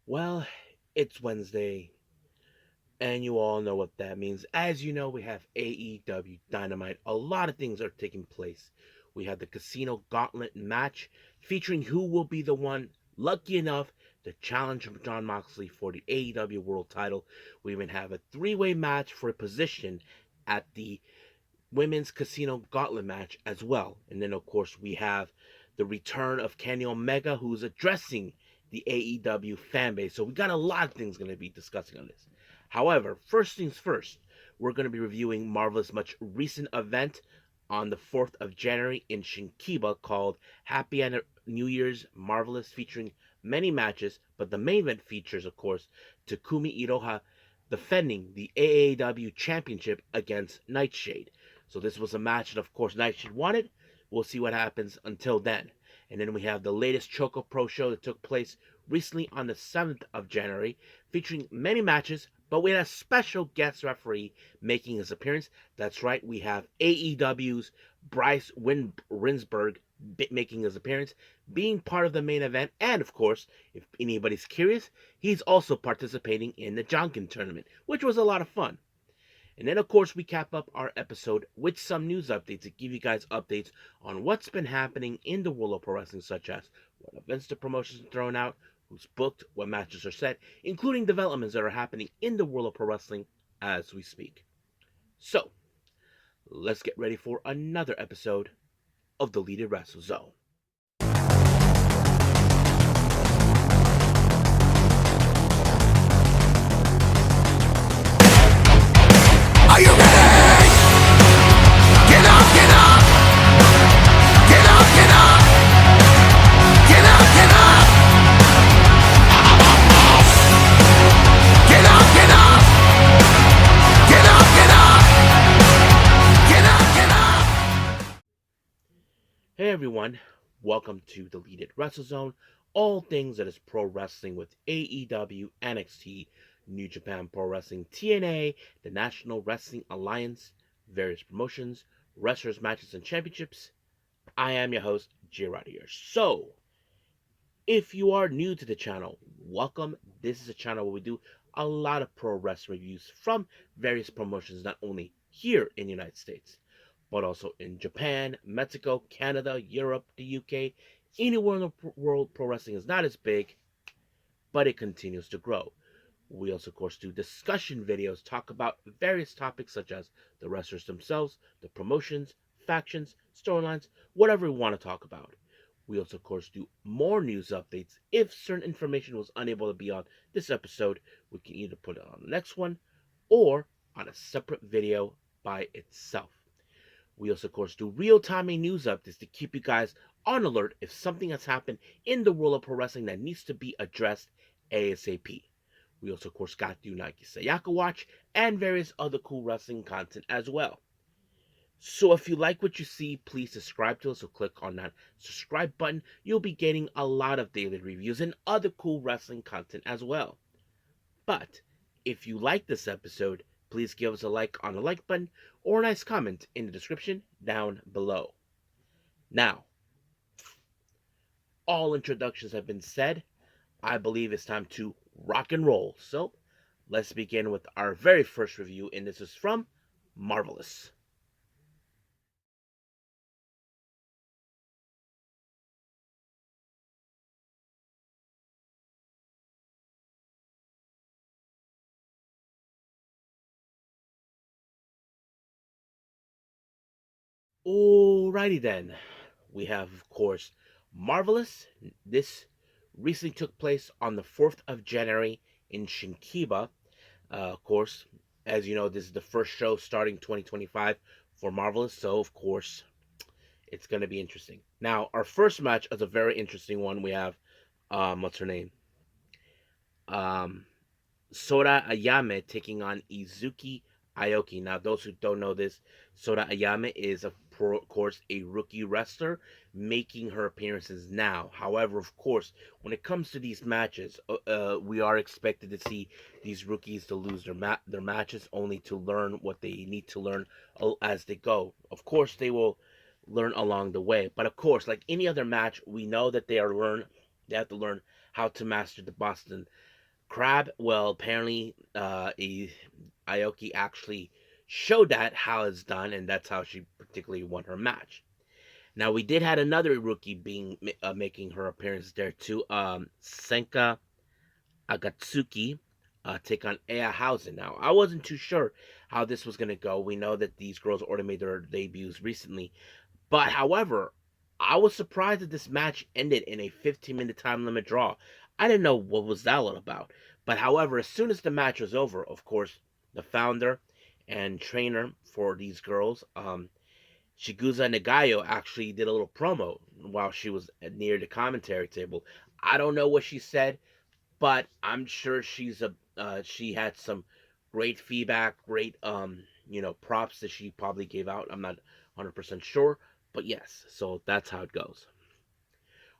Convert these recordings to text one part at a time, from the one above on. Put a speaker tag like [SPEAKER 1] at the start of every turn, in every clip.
[SPEAKER 1] Well, it's Wednesday, and you all know what that means. As you know, we have AEW Dynamite. A lot of things are taking place. We have the Casino Gauntlet Match featuring who will be the one lucky enough to challenge Jon Moxley for the AEW World Title. We even have a three-way match for a position at the Women's Casino Gauntlet Match as well. And then, of course, we have the return of Kenny Omega, who's addressing the AEW fan base. So we got a lot of things going to be discussing on this. However, first things first, we're going to be reviewing Marvel's much recent event on the 4th of January in Shinkiba called Happy New Year's Marvelous, featuring many matches, but the main event features, of course, Takumi Iroha defending the AAW Championship against Nightshade. So this was a match that, of course, Nightshade wanted. We'll see what happens until then. And then we have the latest ChocoPro show that took place recently on the 7th of January, featuring many matches, but we had a special guest referee making his appearance. That's right, we have AEW's Bryce Remsburg making his appearance, being part of the main event, and of course, if anybody's curious, he's also participating in the Jonkin tournament, which was a lot of fun. And then, of course, we cap up our episode with some news updates to give you guys updates on what's been happening in the world of pro wrestling, such as what events the promotions are throwing out, who's booked, what matches are set, including developments that are happening in the world of pro wrestling as we speak. So, let's get ready for another episode of the Deleted Wrestle Zone.
[SPEAKER 2] Are you ready? Get up, get up! Get up, get up! Get up, get up! Get up, get up! Get up, get up! Get up, get up!
[SPEAKER 1] Hey everyone, welcome to the Deleted Wrestle Zone, all things that is pro wrestling with AEW, NXT, New Japan Pro Wrestling, TNA, the National Wrestling Alliance, various promotions, wrestlers, matches, and championships. I am your host, Gerard here. So, if you are new to the channel, welcome. This is a channel where we do a lot of pro wrestling reviews from various promotions, not only here in the United States, but also in Japan, Mexico, Canada, Europe, the UK, anywhere in the world pro wrestling is not as big, but it continues to grow. We also, of course, do discussion videos, talk about various topics such as the wrestlers themselves, the promotions, factions, storylines, whatever we want to talk about. We also, of course, do more news updates. If certain information was unable to be on this episode, we can either put it on the next one or on a separate video by itself. We also, of course, do real-time news updates to keep you guys on alert if something has happened in the world of pro wrestling that needs to be addressed ASAP. We also, of course, got the Nike Sayaka Watch and various other cool wrestling content as well. So if you like what you see, please subscribe to us. So click on that subscribe button. You'll be getting a lot of daily reviews and other cool wrestling content as well. But if you like this episode, please give us a like on the like button or a nice comment in the description down below. Now, all introductions have been said. I believe it's time to rock and roll. So, let's begin with our very first review, and this is from Marvelous. Alrighty then. We have, of course, Marvelous. This recently took place on the 4th of January in Shinkiba. Of course, as you know, this is the first show starting 2025 for Marvelous, so of course, it's going to be interesting. Now, our first match is a very interesting one. We have, what's her name? Um, Sora Ayame taking on Izuki Aoki. Now, those who don't know this, Sora Ayame is, of course, a rookie wrestler making her appearances now. However, of course, when it comes to these matches, we are expected to see these rookies to lose their matches only to learn what they need to learn as they go. Of course, they will learn along the way. But of course, like any other match, we know that they have to learn how to master the Boston Crab, well, apparently, Aoki actually showed that how it's done, and that's how she particularly won her match. Now we did had another rookie being making her appearance there too. Senka Agatsuki take on Aya Hausen. Now I wasn't too sure how this was gonna go. We know that these girls already made their debuts recently, but however, I was surprised that this match ended in a 15-minute time limit draw. I didn't know what was that all about. But however, as soon as the match was over, of course, the founder and trainer for these girls, Shigusa Nagayo, actually did a little promo while she was near the commentary table. I don't know what she said, but I'm sure she had some great feedback, great props that she probably gave out. I'm not 100% sure, but yes, so that's how it goes.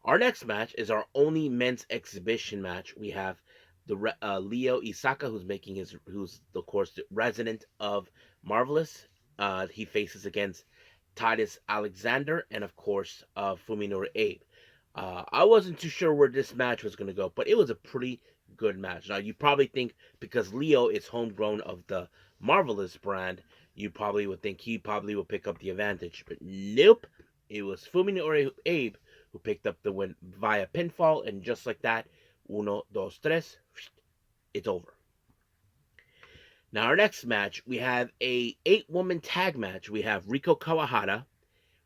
[SPEAKER 1] Our next match is our only men's exhibition match. We have the Leo Isaka, who's of course the resident of Marvelous. He faces against Titus Alexander and of course Fuminori Abe. I wasn't too sure where this match was going to go, but it was a pretty good match. Now you probably think because Leo is homegrown of the Marvelous brand, you probably would think he probably will pick up the advantage, but nope. It was Fuminori Abe who picked up the win via pinfall, and just like that, uno, dos, tres, it's over. Now our next match, we have a 8-woman tag match. We have Riko Kawahara,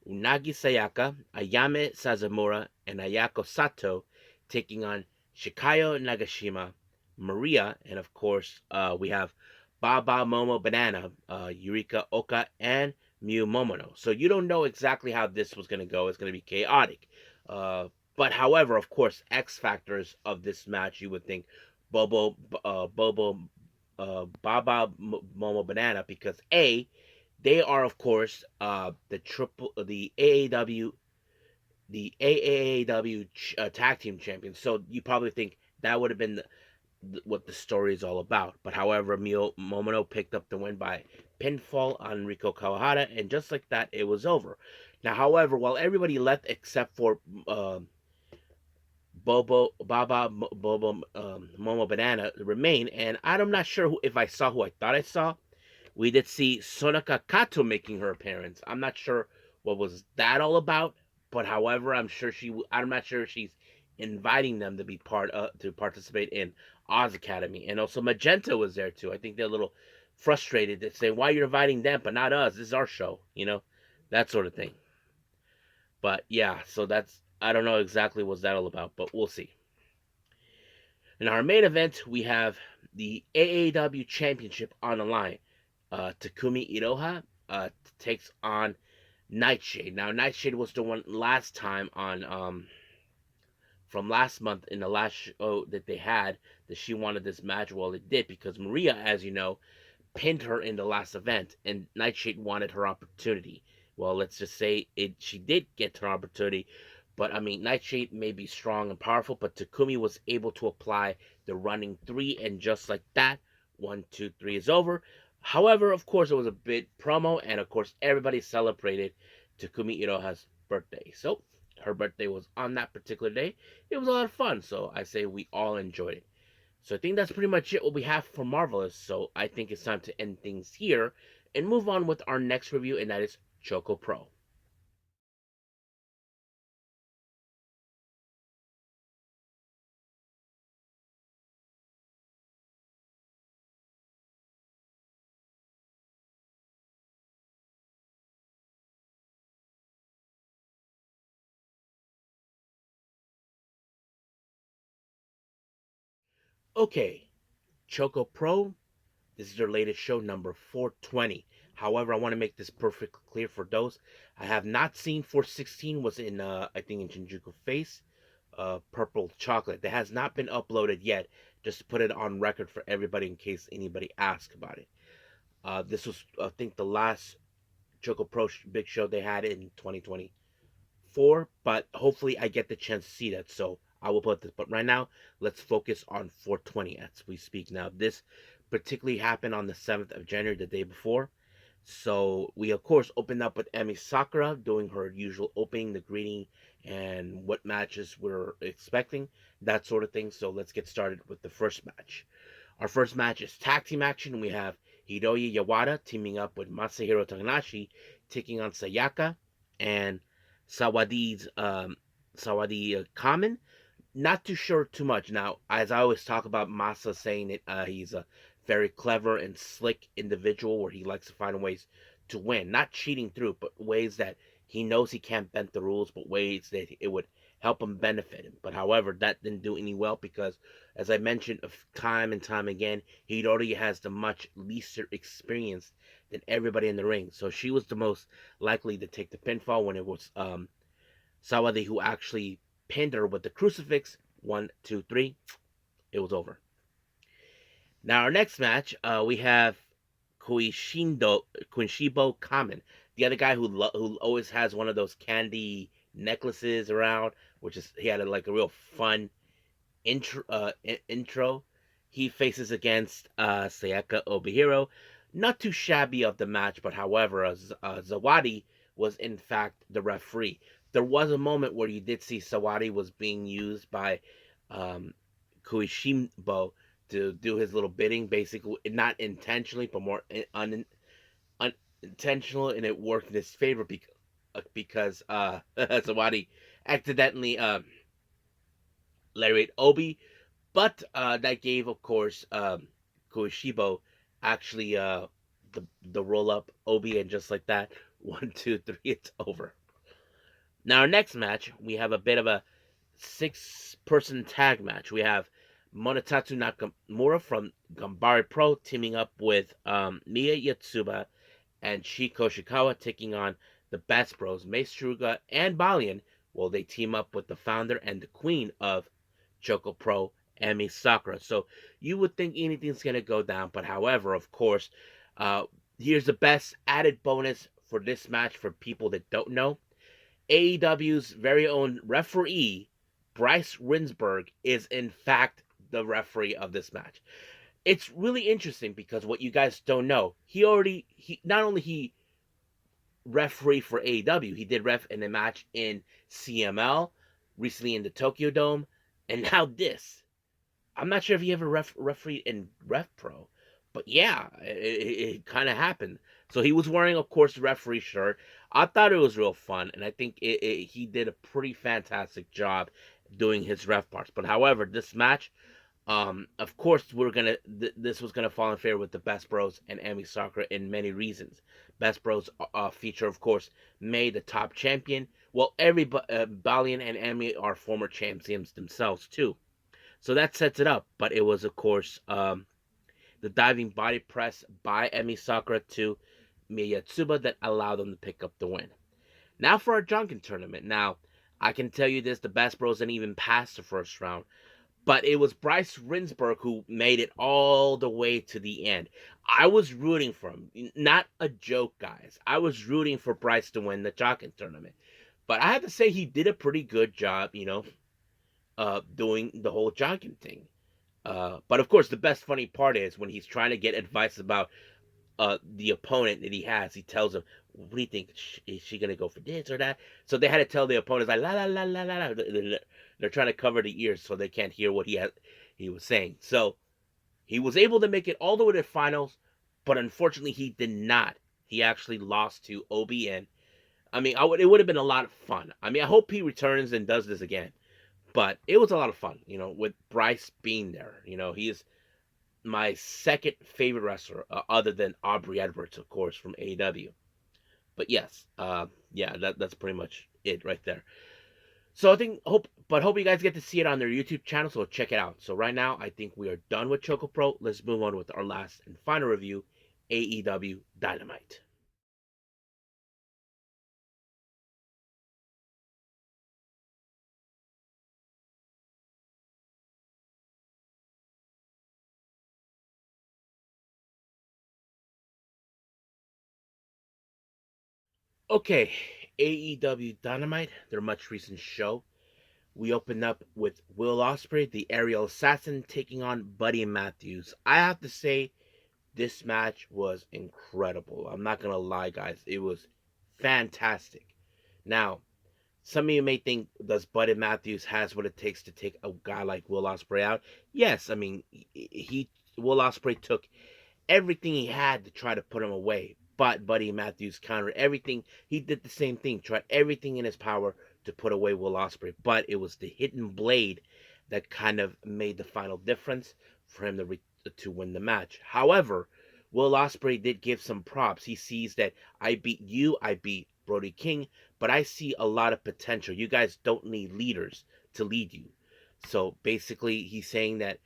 [SPEAKER 1] Unagi Sayaka, Ayame Sazamura, and Ayako Sato taking on Shikayo Nagashima, Maria, and of course we have Baba Momo Banana, Yurika Oka, and Miu Momono. So you don't know exactly how this was going to go. It's going to be chaotic. Uh, but however, of course, X factors of this match, you would think Bobo, Baba Momo Banana, because they are of course the AAAW tag team champions. So you probably think that would have been what the story is all about. But however, Mio Momono picked up the win by pinfall on Riko Kawahara, and just like that, it was over. Now, however, while everybody left except for Bobo, Momo Banana remain, and I'm not sure if I saw who I thought I saw. We did see Sonaka Kato making her appearance. I'm not sure what was that all about, but however, I'm not sure if she's inviting them to be to participate in Oz Academy, and also Magenta was there too. I think they're a little frustrated that saying why you're inviting them but not us. This is our show, that sort of thing. But yeah, so that's I don't know exactly what that all about, but we'll see. In our main event, we have the AAW Championship on the line. Takumi Iroha takes on Nightshade. Now, Nightshade was the one last time on from last month in the last show that they had that she wanted this match. Well, it did because Maria, as you know, pinned her in the last event, and Nightshade wanted her opportunity. Well, let's just say it. She did get her opportunity, but I mean, Nightshade may be strong and powerful, but Takumi was able to apply the running three, and just like that, 1, 2, 3 is over. However, of course, it was a bit promo, and of course, everybody celebrated Takumi Iroha's birthday. So her birthday was on that particular day. It was a lot of fun, so I say we all enjoyed it. So I think that's pretty much it what we have for Marvelous. So I think it's time to end things here and move on with our next review, and that is ChocoPro. Okay, ChocoPro, this is their latest show, number 420. However, I want to make this perfectly clear for those I have not seen. 416 was in, I think, in Shinjuku Face, Purple Chocolate. That has not been uploaded yet, just to put it on record for everybody in case anybody asks about it. This was, I think, the last ChocoPro big show they had in 2024, but hopefully I get the chance to see that. So I will put this. But right now, let's focus on 420 as we speak. Now, this particularly happened on the 7th of January, the day before. So we of course opened up with Emi Sakura doing her usual opening, the greeting, and what matches we're expecting, that sort of thing. So let's get started with the first match. Our first match is tag team action. We have Hiroya Yawada teaming up with Masahiro Takanashi, taking on Sayaka and Sawadi Kamen. Not too sure too much. Now, as I always talk about Masa saying it, he's a very clever and slick individual where he likes to find ways to win. Not cheating through, but ways that he knows he can't bend the rules, but ways that it would help him benefit him. But however, that didn't do any well because, as I mentioned time and time again, he already has the much lesser experience than everybody in the ring. So she was the most likely to take the pinfall when it was Sawadi who actually pinned her with the crucifix. 1, 2, 3. It was over. Now our next match, we have Kunshibo Kamen, the other guy who always has one of those candy necklaces around, which is he had like a real fun intro. He faces against Sayaka Obihiro. Not too shabby of the match, but however, Zawadi was in fact the referee. There was a moment where you did see Sawadi was being used by um, Kuishimbo to do his little bidding, basically not intentionally, but more unintentional, and it worked in his favor because Sawadi accidentally lariat Obi, but that gave, of course, Kuishibo actually the roll up Obi, and just like that, 1, 2, 3, it's over. Now our next match, we have a bit of a 6-person tag match. We have Monotatsu Nakamura from Gambari Pro teaming up with Miya Yatsuba and Shiko Shikawa, taking on the Best Bros, Mace Truga and Balian. Well, they team up with the founder and the queen of ChocoPro, Emi Sakura. So you would think anything's going to go down, but however, of course, uh, here's the best added bonus for this match for people that don't know. AEW's very own referee, Bryce Remsburg, is in fact the referee of this match. It's really interesting because what you guys don't know, he not only he referee for AEW, he did ref in a match in CML, recently in the Tokyo Dome, and now this. I'm not sure if he ever refereed in Ref Pro, but yeah, it kind of happened. So he was wearing, of course, the referee shirt. I thought it was real fun, and I think he did a pretty fantastic job doing his ref parts. But however, this match, of course, this was gonna fall in favor with the Best Bros and Emi Sakura in many reasons. Best Bros feature, of course, May the top champion. Well, every Balian and Emi are former champions themselves too. So that sets it up. But it was, of course, the diving body press by Emi Sakura to Miyatsuba that allowed them to pick up the win. Now for our Junkin tournament. Now, I can tell you this, the Best Bros didn't even pass the first round. But it was Bryce Remsburg who made it all the way to the end. I was rooting for him. Not a joke, guys. I was rooting for Bryce to win the Junkin tournament. But I have to say he did a pretty good job, doing the whole jogging thing. But of course, the best funny part is when he's trying to get advice about the opponent that he has. He tells him, "What do you think? Is she gonna go for this or that?" So they had to tell the opponents like la la la la la. They're trying to cover the ears so they can't hear what he was saying. So he was able to make it all the way to the finals, but unfortunately he did not. He actually lost to OBN. I mean, it would have been a lot of fun. I mean, I hope he returns and does this again. But it was a lot of fun, with Bryce being there. He is my second favorite wrestler, other than Aubrey Edwards, of course, from AEW. But yes, yeah, that's pretty much it right there. So hope you guys get to see it on their YouTube channel. So check it out. So right now, I think we are done with ChocoPro. Let's move on with our last and final review, AEW Dynamite. Okay, AEW Dynamite, their much recent show. We open up with Will Ospreay, the aerial assassin, taking on Buddy Matthews. I have to say, This match was incredible. I'm not gonna lie, guys. It was fantastic. Now, some of you may think, does Buddy Matthews has what it takes to take a guy like Will Ospreay out? Yes, I mean he Will Ospreay took everything he had to try to put him away. But Buddy Matthews countered everything. He did the same thing, tried everything in his power to put away Will Ospreay. But it was the hidden blade that kind of made the final difference for him to win the match. However, Will Ospreay did give some props. He sees that I beat you, I beat Brody King, but I see a lot of potential. You guys don't need leaders to lead you. So basically, he's saying that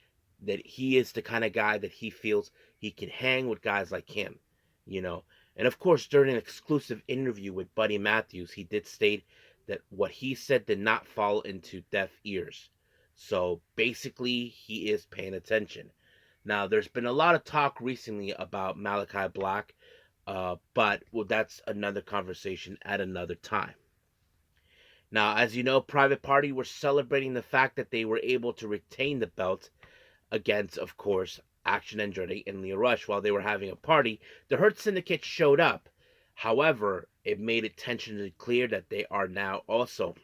[SPEAKER 1] he is the kind of guy that he feels he can hang with guys like him, you know. And of course, during an exclusive interview with Buddy Matthews, he did state that what he said did not fall into deaf ears. So basically, he is paying attention. Now, there's been a lot of talk recently about Malachi Black, but well, that's another conversation at another time. Now, as you know, Private Party were celebrating the fact that they were able to retain the belt against, of course, Action Andretti and Leo Rush. While they were having a party, the Hurt Syndicate showed up. However, it made it tensionally clear that they are now also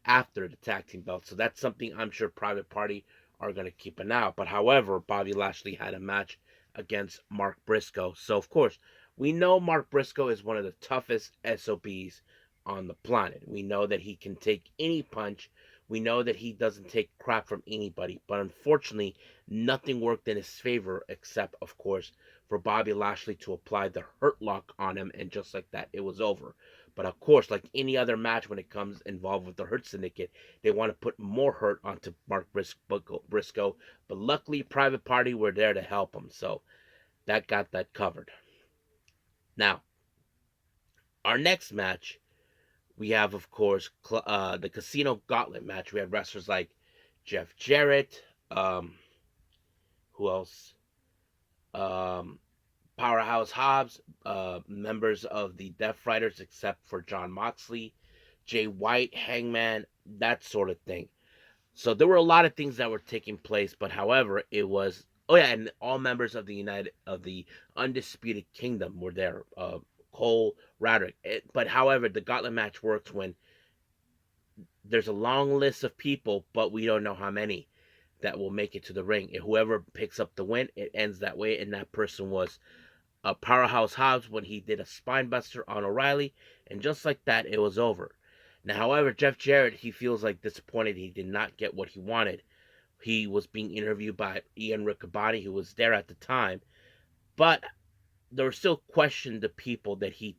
[SPEAKER 1] after the tag team belt. So that's something I'm sure Private Party are going to keep an eye out. But however, Bobby Lashley had a match against Mark Briscoe. So of course, we know Mark Briscoe is one of the toughest SOBs on the planet. We know that he can take any punch. We know that he doesn't take crap from anybody. But unfortunately, nothing worked in his favor except, of course, for Bobby Lashley to apply the hurt lock on him. And just like that, it was over. But of course, like any other match when it comes involved with the Hurt Syndicate, they want to put more hurt onto Mark Briscoe. But luckily, Private Party were there to help him. So that got that covered. Now, our next match, we have, of course, the Casino Gauntlet match. We had wrestlers like Jeff Jarrett, who else? Um, Powerhouse Hobbs, members of the Death Riders, except for John Moxley, Jay White, Hangman, that sort of thing. So there were a lot of things that were taking place, but however, it was, oh yeah, and all members of the Undisputed Kingdom were there. Cole, Roderick. But however, the Gauntlet match works when there's a long list of people, but we don't know how many that will make it to the ring. And whoever picks up the win, it ends that way. And that person was Powerhouse Hobbs when he did a spine buster on O'Reilly, and just like that, it was over. Now, however, Jeff Jarrett, he feels like disappointed he did not get what he wanted. He was being interviewed by Ian Riccaboni, who was there at the time, but there were still questioned the people that he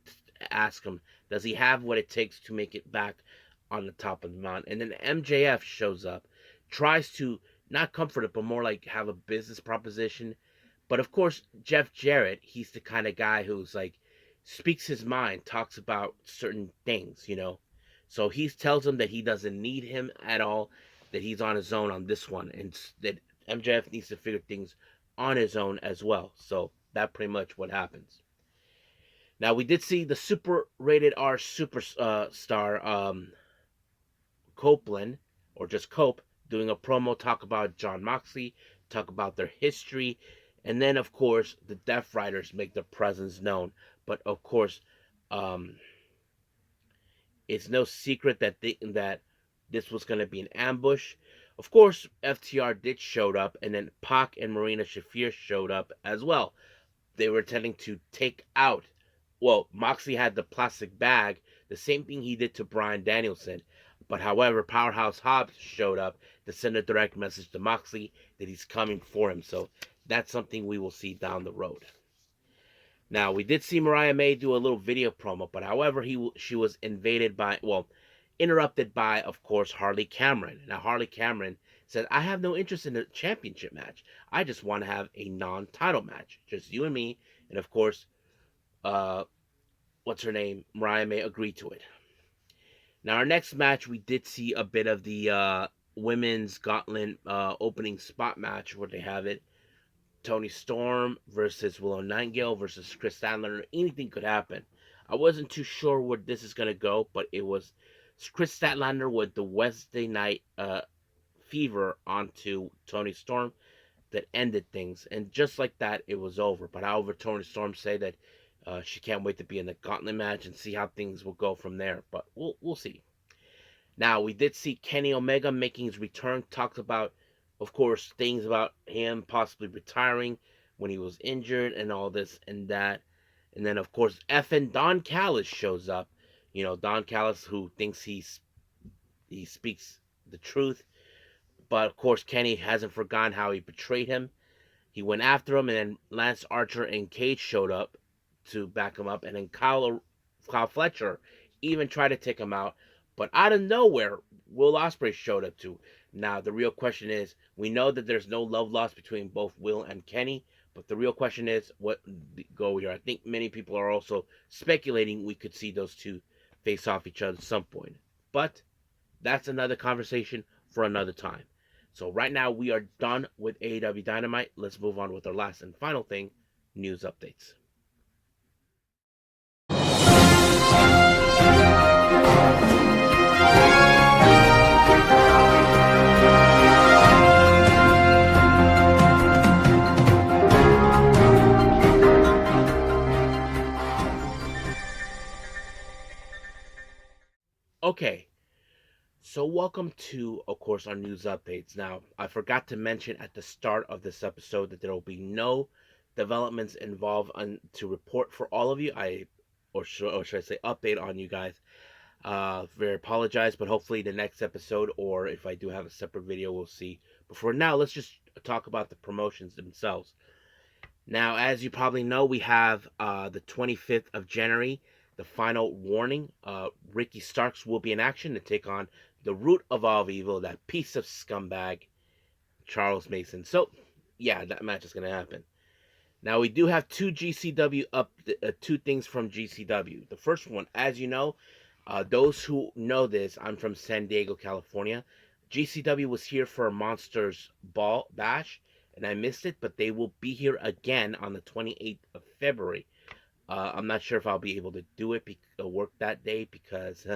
[SPEAKER 1] asked him, does he have what it takes to make it back on the top of the mountain? And then MJF shows up, tries to not comfort it, but more like have a business proposition. But of course, Jeff Jarrett, he's the kind of guy who's like speaks his mind, talks about certain things, you know. So he tells him that he doesn't need him at all, that he's on his own on this one, and that MJF needs to figure things on his own as well. So that pretty much what happens. Now we did see the super rated R superstar Copeland, or just Cope, doing a promo, talk about John Moxley, talk about their history, and then of course the Death Riders make their presence known. But of course, um, it's no secret that this was going to be an ambush. Of course, FTR did showed up, and then Pac and Marina Shafir showed up as well. They were intending to take out. Well, Moxley had the plastic bag, the same thing he did to Bryan Danielson. But however, Powerhouse Hobbs showed up to send a direct message to Moxley that he's coming for him. So that's something we will see down the road. Now, we did see Mariah May do a little video promo, but however, she was interrupted by, of course, Harley Cameron. Now, Harley Cameron said, I have no interest in a championship match. I just want to have a non-title match. Just you and me. And of course, what's her name? Mariah May agreed to it. Now, our next match, we did see a bit of the women's gauntlet opening spot match where they have it. Tony Storm versus Willow Nightingale versus Chris Statlander. Anything could happen. I wasn't too sure where this is going to go, but it was Chris Statlander with the Wednesday night fever onto Tony Storm. that ended things, and just like that, it was over. But however, Toni Storm said that she can't wait to be in the Gauntlet match and see how things will go from there. But we'll see. Now we did see Kenny Omega making his return. Talked about, of course, things about him possibly retiring when he was injured and all this and that. And then of course, effing Don Callis shows up. You know, Don Callis, who thinks he speaks the truth, but of course Kenny hasn't forgotten how he betrayed him. He went after him, and then Lance Archer and Cage showed up to back him up, and then Kyle Fletcher even tried to take him out. But out of nowhere, Will Ospreay showed up too. Now the real question is, we know that there's no love lost between both Will and Kenny, but the real question is, what go here? I think many people are also speculating we could see those two face off each other at some point. But that's another conversation for another time. So right now we are done with AEW Dynamite. Let's move on with our last and final thing, news updates. Okay, so welcome to, of course, our news updates. Now, I forgot to mention at the start of this episode that there will be no developments involved to report for all of you. Or should I say, update on you guys. Very apologize, but hopefully the next episode, or if I do have a separate video, we'll see. But for now, let's just talk about the promotions themselves. Now, as you probably know, we have the 25th of January, the final warning. Ricky Starks will be in action to take on the root of all evil, that piece of scumbag, Charles Mason. So, yeah, that match is going to happen. Now, we do have two things from GCW. The first one, as you know, those who know this, I'm from San Diego, California. GCW was here for a Monsters Ball Bash, and I missed it, but they will be here again on the 28th of February. I'm not sure if I'll be able to do it, work that day, because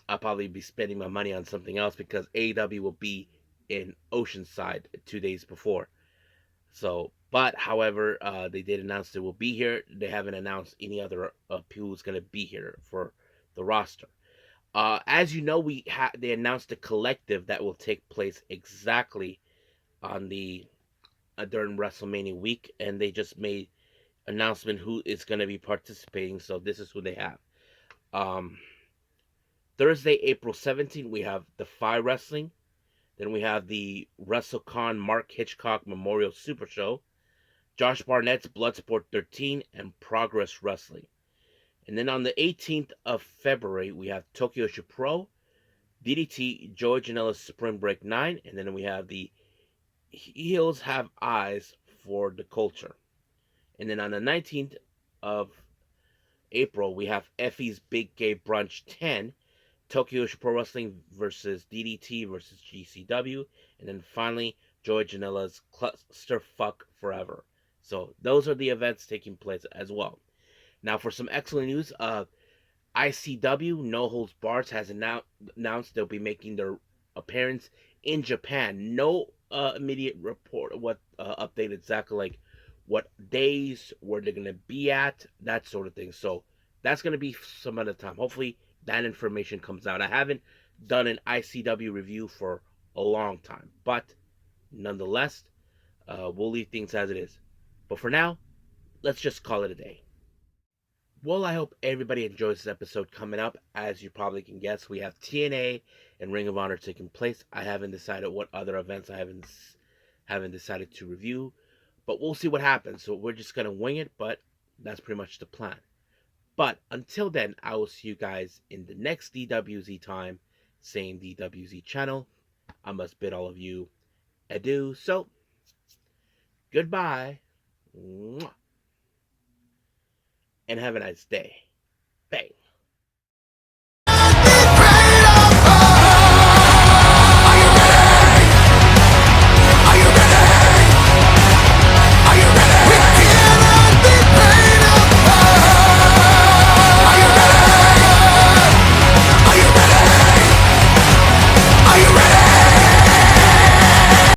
[SPEAKER 1] I'll probably be spending my money on something else, because AEW will be in Oceanside 2 days before. So, but however, they did announce they will be here. They haven't announced any other people who's going to be here for the roster. As you know, they announced a collective that will take place exactly on the during WrestleMania week, and they just made announcement who is going to be participating. So this is who they have. Thursday, April 17th, we have Defy Wrestling. Then we have the WrestleCon Mark Hitchcock Memorial Super Show, Josh Barnett's Bloodsport 13, and Progress Wrestling. And then on the 18th of February, we have Tokyo Pro, DDT, Joey Janela's Spring Break 9, and then we have the Heels Have Eyes for the Culture. And then on the 19th of April, we have Effie's Big Gay Brunch 10, Tokyo Pro Wrestling versus DDT versus GCW, and then finally Joey Janela's Clusterfuck Forever. So those are the events taking place as well. Now for some excellent news, ICW No Holds Barred has announced they'll be making their appearance in Japan. No immediate report what update exactly, like what days, where they're gonna be at, that sort of thing. So that's gonna be some other time. Hopefully that information comes out. I haven't done an ICW review for a long time, but nonetheless, we'll leave things as it is. But for now, let's just call it a day. Well, I hope everybody enjoys this episode coming up. As you probably can guess, we have TNA and Ring of Honor taking place. I haven't decided what other events I haven't decided to review, but we'll see what happens. So we're just gonna wing it, but that's pretty much the plan. But until then, I will see you guys in the next DWZ time, same DWZ channel. I must bid all of you adieu. So, goodbye. And have a nice day. Bang.